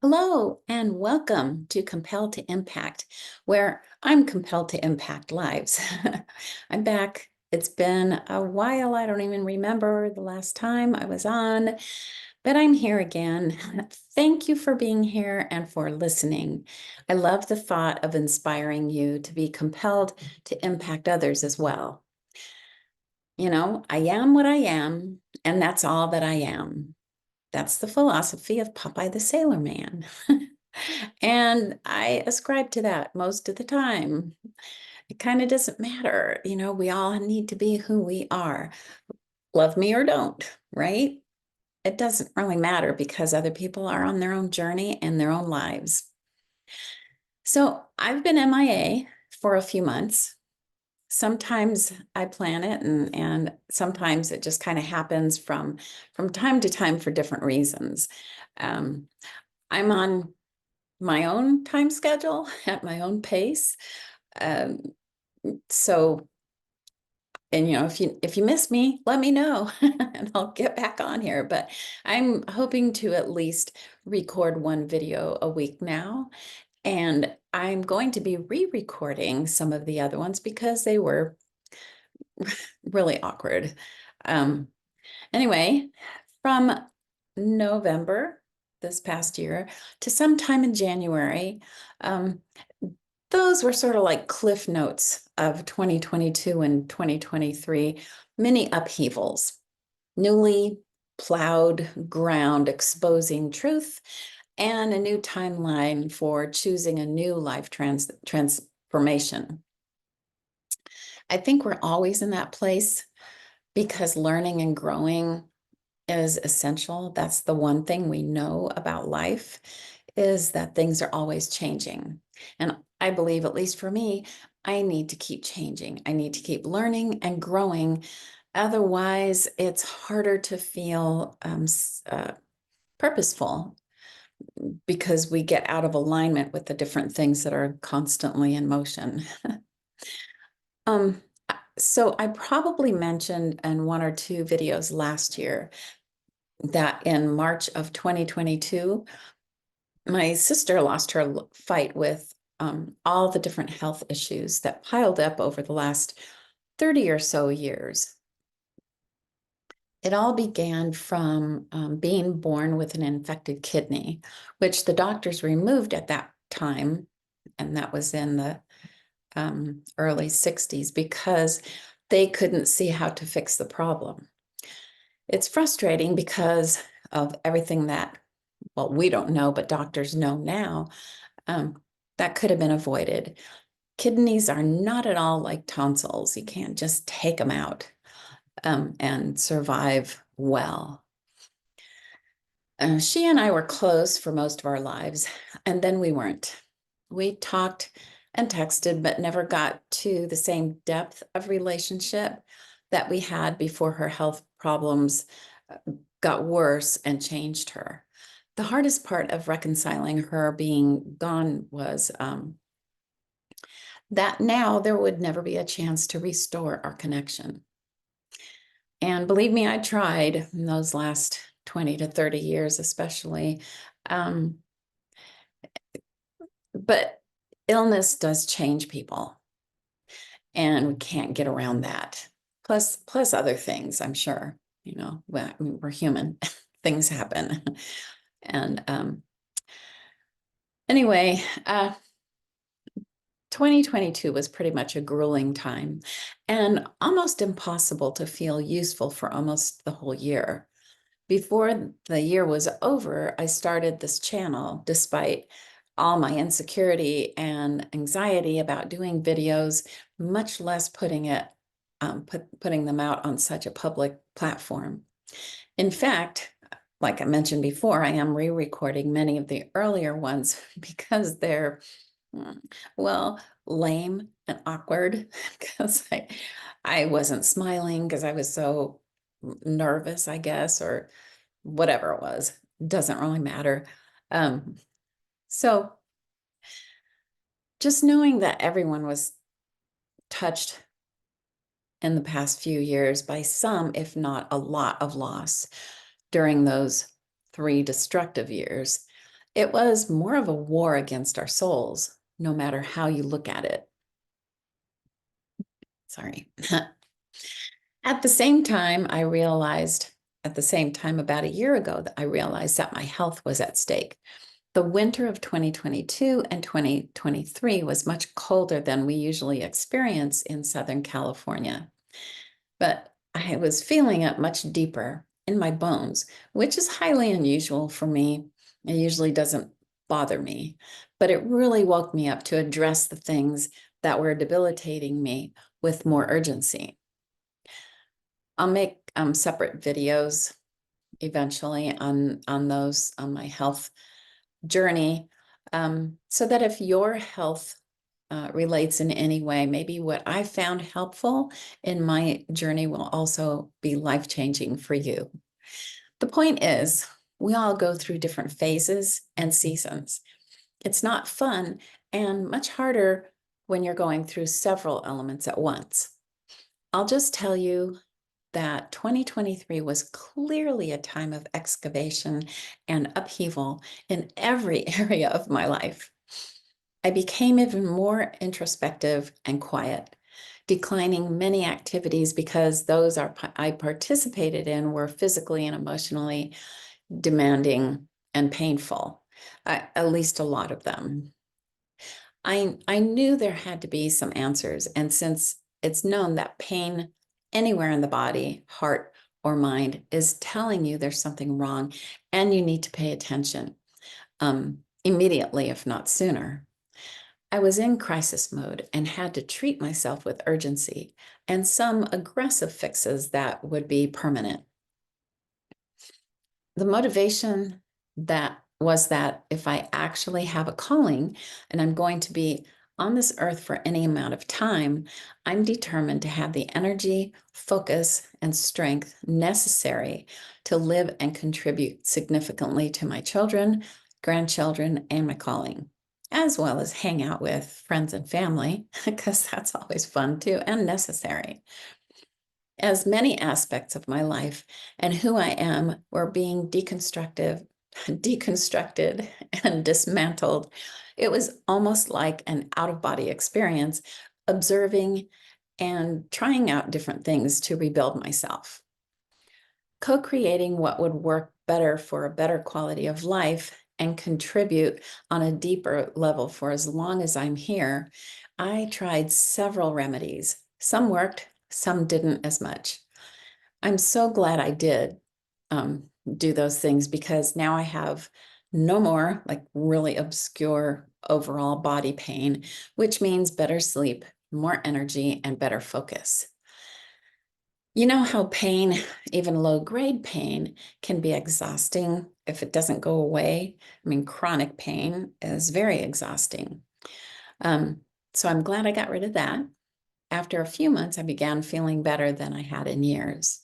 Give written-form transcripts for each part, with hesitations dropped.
Hello and welcome to Compelled to Impact, where I'm compelled to impact lives. I'm back. It's been a while. I don't even remember the last time I was on, but I'm here again. Thank you for being here and for listening. I love the thought of inspiring you to be compelled to impact others as well. I am what I am, and that's all that I am. That's the philosophy of Popeye the Sailor Man. And I ascribe to that most of the time. It kind of doesn't matter. We all need to be who we are. Love me or don't, right? It doesn't really matter because other people are on their own journey and their own lives. So I've been MIA for a few months. Sometimes I plan it and sometimes it just kind of happens from time to time for different reasons. Um, I'm on my own time schedule at my own pace. Um, so, and if you miss me, let me know and I'll get back on here. But I'm hoping to at least record one video a week now. And I'm going to be re-recording some of the other ones because they were really awkward. Um, anyway, from November this past year to sometime in January, those were sort of like cliff notes of 2022 and 2023, mini upheavals, newly plowed ground exposing truth, and a new timeline for choosing a new life transformation. I think we're always in that place because learning and growing is essential. That's the one thing we know about life is that things are always changing. And I believe, at least for me, I need to keep changing. I need to keep learning and growing. Otherwise, it's harder to feel purposeful because we get out of alignment with the different things that are constantly in motion. um, so I probably mentioned in one or two videos last year that in March of 2022, my sister lost her fight with all the different health issues that piled up over the last 30 or so years. It all began from being born with an infected kidney, which the doctors removed at that time, and that was in the early 60s, because they couldn't see how to fix the problem. It's frustrating because of everything that, well, we don't know, but doctors know now, that could have been avoided. Kidneys are not at all like tonsils. You can't just take them out and survive well. She and I were close for most of our lives, and then we weren't. We talked and texted, but never got to the same depth of relationship that we had before her health problems got worse and changed her. The hardest part of reconciling her being gone was that now there would never be a chance to restore our connection. And believe me, I tried in those last 20 to 30 years, especially. But illness does change people, and we can't get around that. Plus other things, I'm sure. We're human. Things happen. And anyway, 2022 was pretty much a grueling time and almost impossible to feel useful for almost the whole year. Before the year was over, I started this channel despite all my insecurity and anxiety about doing videos, much less putting them out on such a public platform. In fact, like I mentioned before, I am re-recording many of the earlier ones because they're, well, lame and awkward because I wasn't smiling because I was so nervous, I guess, or whatever it was. Doesn't really matter. So just knowing that everyone was touched in the past few years by some, if not a lot of loss during those 3 destructive years, It was more of a war against our souls, no matter how you look at it. Sorry. At the same time, at the same time, about a year ago, that I realized that my health was at stake. The winter of 2022 and 2023 was much colder than we usually experience in Southern California. But I was feeling it much deeper in my bones, which is highly unusual for me. It usually doesn't bother me, but it really woke me up to address the things that were debilitating me with more urgency. I'll make separate videos eventually on those, on my health journey, so that if your health relates in any way, maybe what I found helpful in my journey will also be life-changing for you. The point is, we all go through different phases and seasons. It's not fun and much harder when you're going through several elements at once. I'll just tell you that 2023 was clearly a time of excavation and upheaval in every area of my life. I became even more introspective and quiet, declining many activities because those I participated in were physically and emotionally demanding and painful, at least a lot of them. I knew there had to be some answers, and since it's known that pain anywhere in the body, heart, or mind is telling you there's something wrong and you need to pay attention immediately, if not sooner. I was in crisis mode and had to treat myself with urgency and some aggressive fixes that would be permanent. The motivation that if I actually have a calling and I'm going to be on this earth for any amount of time, I'm determined to have the energy, focus, and strength necessary to live and contribute significantly to my children, grandchildren, and my calling, as well as hang out with friends and family, because that's always fun too and necessary. As many aspects of my life and who I am were being deconstructed and dismantled, it was almost like an out-of-body experience, observing and trying out different things to rebuild myself. Co-creating what would work better for a better quality of life and contribute on a deeper level for as long as I'm here, I tried several remedies. Some worked, some didn't as much. I'm so glad I did do those things, because now I have no more like really obscure overall body pain, which means better sleep, more energy, and better focus. You know how pain, even low-grade pain, can be exhausting if it doesn't go away? I mean, chronic pain is very exhausting. So I'm glad I got rid of that. After a few months, I began feeling better than I had in years.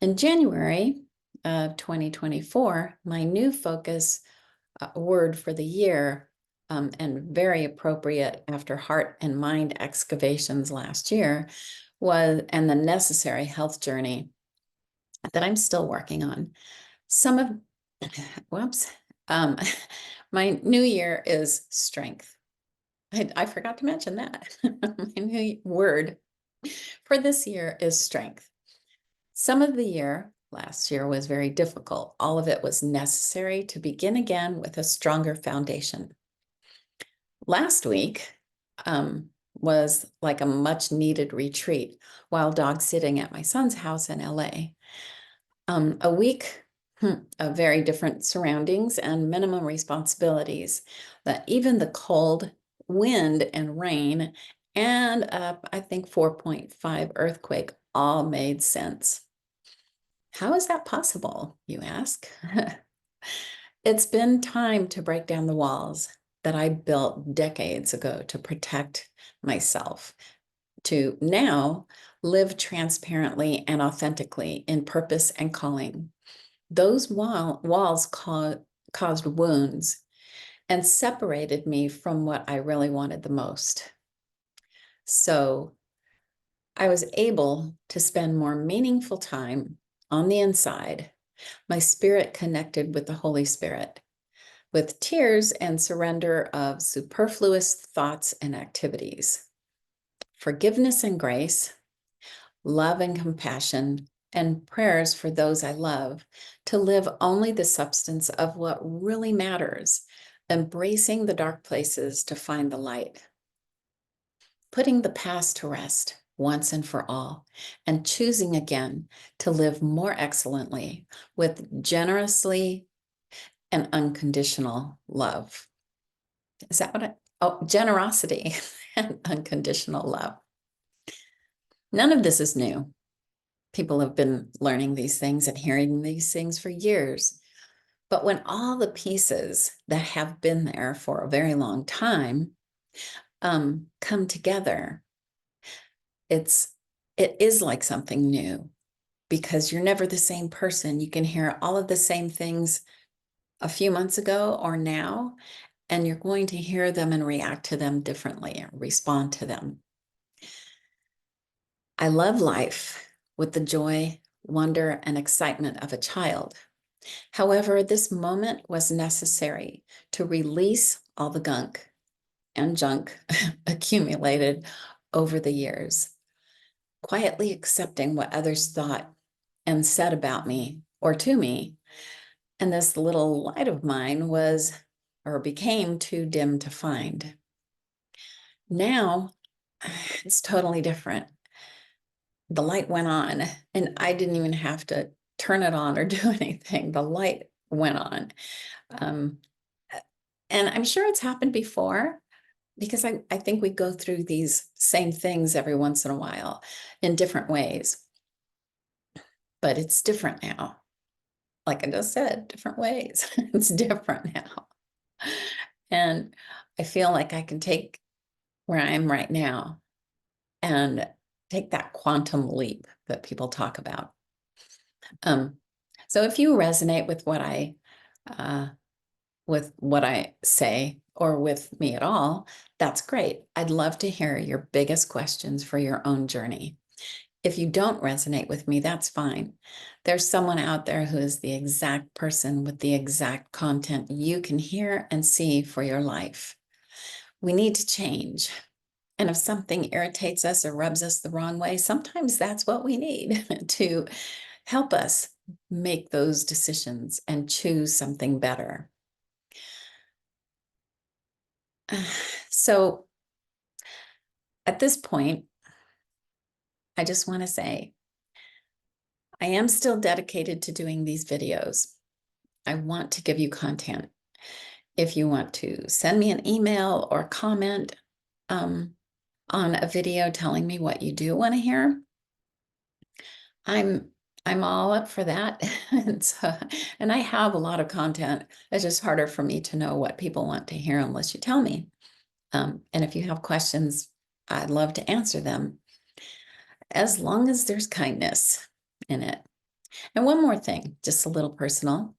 In January of 2024, my new focus word for the year, and very appropriate after heart and mind excavations last year, and the necessary health journey that I'm still working on. My new year is strength. I forgot to mention that. My new word for this year is strength. Some of the year last year was very difficult. All of it was necessary to begin again with a stronger foundation. Last week was like a much needed retreat while dog sitting at my son's house in LA. A week of very different surroundings and minimum responsibilities, that even the cold, wind, and rain, and I think 4.5 earthquake all made sense. How is that possible, you ask? It's been time to break down the walls that I built decades ago to protect myself, to now live transparently and authentically in purpose and calling. Those walls caused wounds and separated me from what I really wanted the most. So I was able to spend more meaningful time on the inside, my spirit connected with the Holy Spirit, with tears and surrender of superfluous thoughts and activities, forgiveness and grace, love and compassion, and prayers for those I love, to live only the substance of what really matters, embracing the dark places to find the light, putting the past to rest once and for all, and choosing again to live more excellently with generously and unconditional love. Is that what generosity and unconditional love. None of this is new. People have been learning these things and hearing these things for years. But when all the pieces that have been there for a very long time come together, it is like something new, because you're never the same person. You can hear all of the same things a few months ago or now, and you're going to hear them and react to them differently or respond to them. I love life with the joy, wonder, and excitement of a child. However, this moment was necessary to release all the gunk and junk accumulated over the years, quietly accepting what others thought and said about me or to me. And this little light of mine was or became too dim to find. Now it's totally different. The light went on, and I didn't even have to turn it on or do anything. The light went on. And I'm sure it's happened before, because I think we go through these same things every once in a while in different ways. But it's different now. Like I just said, different ways. It's different now. And I feel like I can take where I am right now and take that quantum leap that people talk about. So if you resonate with what I say, or with me at all, that's great. I'd love to hear your biggest questions for your own journey. If you don't resonate with me, that's fine. There's someone out there who is the exact person with the exact content you can hear and see for your life. We need to change. And if something irritates us or rubs us the wrong way, sometimes that's what we need to help us make those decisions and choose something better. So at this point, I just want to say, I am still dedicated to doing these videos. I want to give you content. If you want to send me an email or comment on a video telling me what you do want to hear, I'm all up for that. And I have a lot of content. It's just harder for me to know what people want to hear unless you tell me. And if you have questions, I'd love to answer them, as long as there's kindness in it. And one more thing, just a little personal.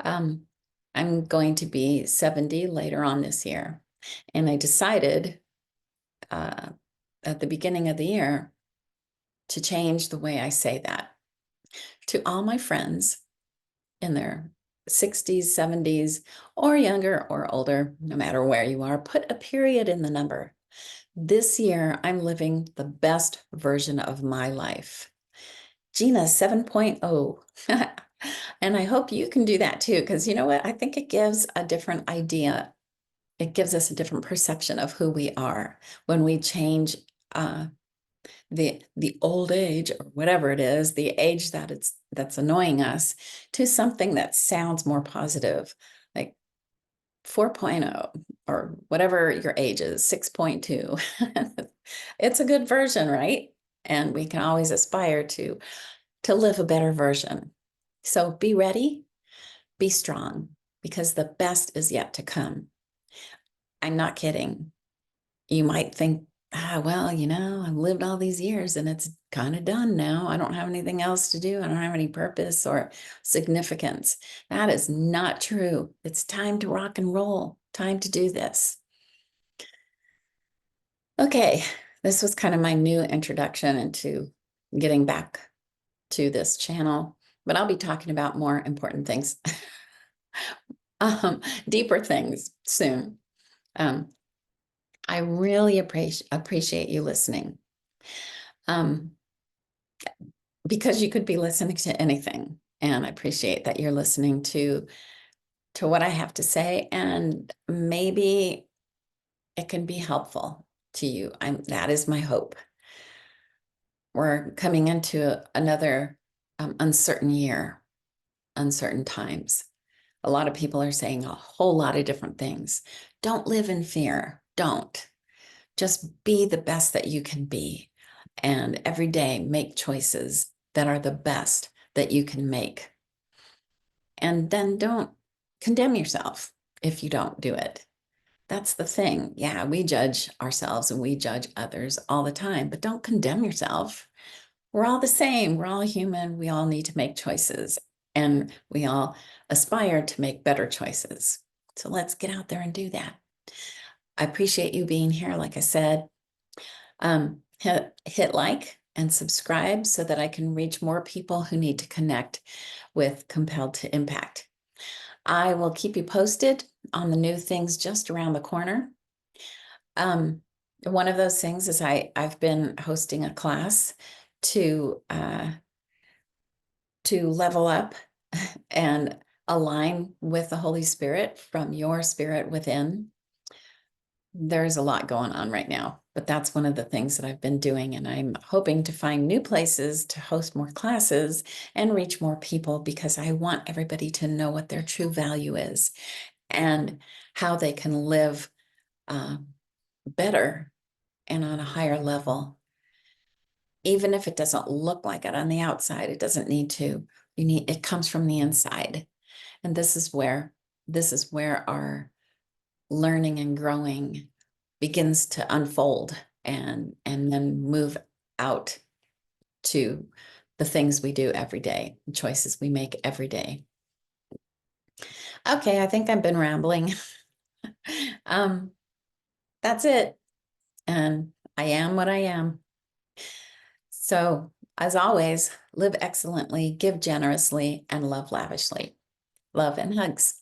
I'm going to be 70 later on this year. And I decided at the beginning of the year to change the way I say that. To all my friends in their 60s, 70s, or younger or older, no matter where you are, put a period in the number. This year, I'm living the best version of my life. Gina 7.0. And I hope you can do that too, because you know what? I think it gives a different idea. It gives us a different perception of who we are when we change the old age, or whatever it is, the age that's annoying us, to something that sounds more positive, like 4.0, or whatever your age is, 6.2. It's a good version, right? And we can always aspire to live a better version. So be ready, be strong, because the best is yet to come. I'm not kidding. You might think, well, I've lived all these years and it's kind of done now. I don't have anything else to do. I don't have any purpose or significance. That is not true. It's time to rock and roll. Time to do this. Okay, this was kind of my new introduction into getting back to this channel, but I'll be talking about more important things deeper things soon. Um, I really appreciate you listening. Um, because you could be listening to anything. And I appreciate that you're listening to what I have to say, and maybe it can be helpful to you. That is my hope. We're coming into another uncertain year, uncertain times. A lot of people are saying a whole lot of different things. Don't live in fear. Don't. Just be the best that you can be. And every day make choices that are the best that you can make. And then don't condemn yourself if you don't do it. That's the thing. Yeah, we judge ourselves and we judge others all the time, but don't condemn yourself. We're all the same. We're all human. We all need to make choices, and we all aspire to make better choices. So let's get out there and do that. I appreciate you being here. Like I said, hit like and subscribe so that I can reach more people who need to connect with Compelled to Impact. I will keep you posted on the new things just around the corner. One of those things is I've been hosting a class to level up and align with the Holy Spirit from your spirit within. There's a lot going on right now, but that's one of the things that I've been doing, and I'm hoping to find new places to host more classes and reach more people, because I want everybody to know what their true value is and how they can live better and on a higher level. Even if it doesn't look like it on the outside, it doesn't need to. It comes from the inside. And this is where our learning and growing begins to unfold and then move out to the things we do every day, choices we make every day. Okay, I think I've been rambling. um, that's it. And I am what I am. So, as always, live excellently, give generously, and love lavishly. Love and hugs.